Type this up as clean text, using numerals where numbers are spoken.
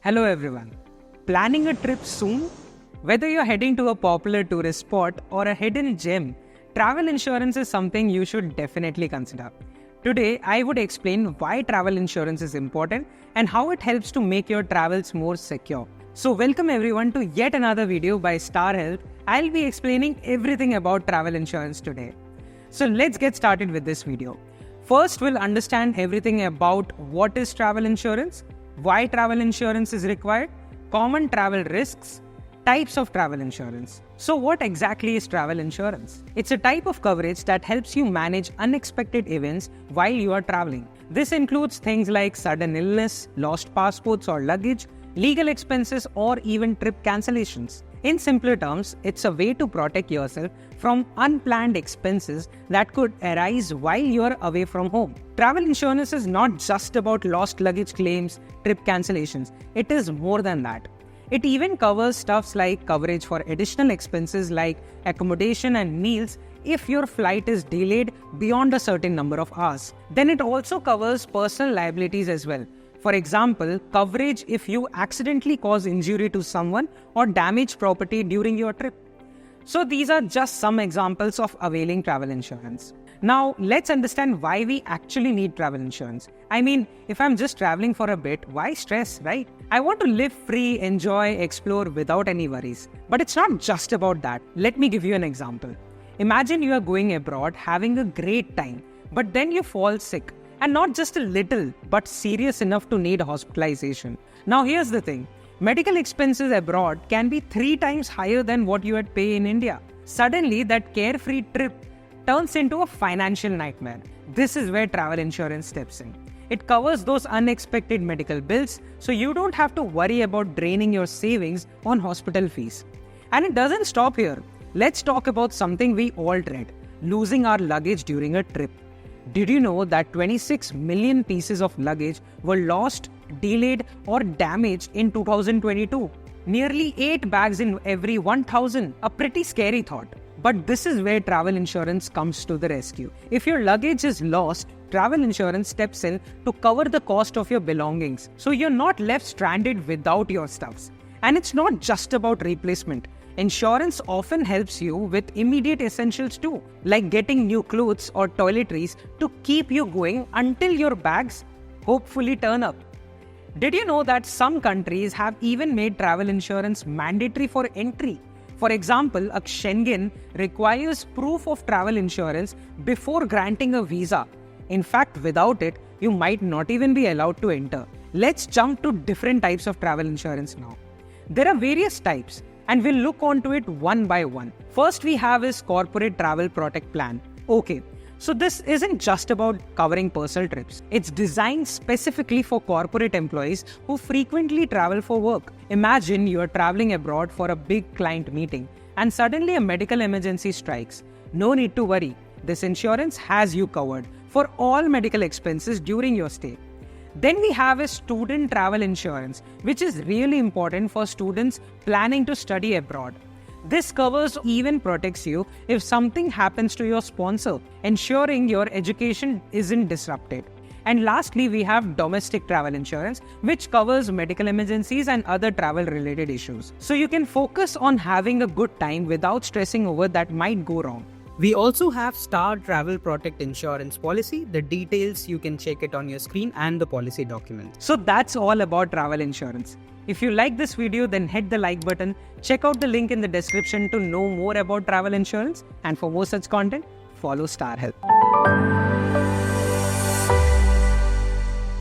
Hello everyone. Planning a trip soon? Whether you're heading to a popular tourist spot or a hidden gem, travel insurance is something you should definitely consider. Today, I would explain why travel insurance is important and how it helps to make your travels more secure. So welcome everyone to yet another video by Star Health. I'll be explaining everything about travel insurance today. So let's get started with this video. First, we'll understand everything about what is travel insurance, why travel insurance is required, common travel risks, types of travel insurance. So what exactly is travel insurance? It's a type of coverage that helps you manage unexpected events while you are traveling. This includes things like sudden illness, lost passports or luggage, legal expenses, or even trip cancellations. In simpler terms, it's a way to protect yourself from unplanned expenses that could arise while you're away from home. Travel insurance is not just about lost luggage claims, trip cancellations. It is more than that. It even covers stuff like coverage for additional expenses like accommodation and meals if your flight is delayed beyond a certain number of hours. Then it also covers personal liabilities as well. For example, coverage if you accidentally cause injury to someone or damage property during your trip. So these are just some examples of availing travel insurance. Now, let's understand why we actually need travel insurance. I mean, if I'm just traveling for a bit, why stress, right? I want to live free, enjoy, explore without any worries. But it's not just about that. Let me give you an example. Imagine you are going abroad, having a great time, but then you fall sick. And not just a little, but serious enough to need hospitalization. Now here's the thing. Medical expenses abroad can be 3 times higher than what you would pay in India. Suddenly, that carefree trip turns into a financial nightmare. This is where travel insurance steps in. It covers those unexpected medical bills, so you don't have to worry about draining your savings on hospital fees. And it doesn't stop here. Let's talk about something we all dread, losing our luggage during a trip. Did you know that 26 million pieces of luggage were lost, delayed, or damaged in 2022? Nearly 8 bags in every 1,000. A pretty scary thought. But this is where travel insurance comes to the rescue. If your luggage is lost, travel insurance steps in to cover the cost of your belongings, so you're not left stranded without your stuffs. And it's not just about replacement. Insurance often helps you with immediate essentials too, like getting new clothes or toiletries to keep you going until your bags hopefully turn up. Did you know that some countries have even made travel insurance mandatory for entry? For example, a Schengen requires proof of travel insurance before granting a visa. In fact, without it, you might not even be allowed to enter. Let's jump to different types of travel insurance now. There are various types, and we'll look onto it one by one. First we have is Corporate Travel Protect Plan. Okay, so this isn't just about covering personal trips. It's designed specifically for corporate employees who frequently travel for work. Imagine you're traveling abroad for a big client meeting and suddenly a medical emergency strikes. No need to worry. This insurance has you covered for all medical expenses during your stay. Then we have a student travel insurance, which is really important for students planning to study abroad. This covers even protects you if something happens to your sponsor, ensuring your education isn't disrupted. And lastly, we have domestic travel insurance, which covers medical emergencies and other travel-related issues. So you can focus on having a good time without stressing over that might go wrong. We also have Star Travel Protect Insurance Policy. The details you can check it on your screen and the policy document. So that's all about travel insurance. If you like this video, then hit the like button. Check out the link in the description to know more about travel insurance. And for more such content, follow Star Health.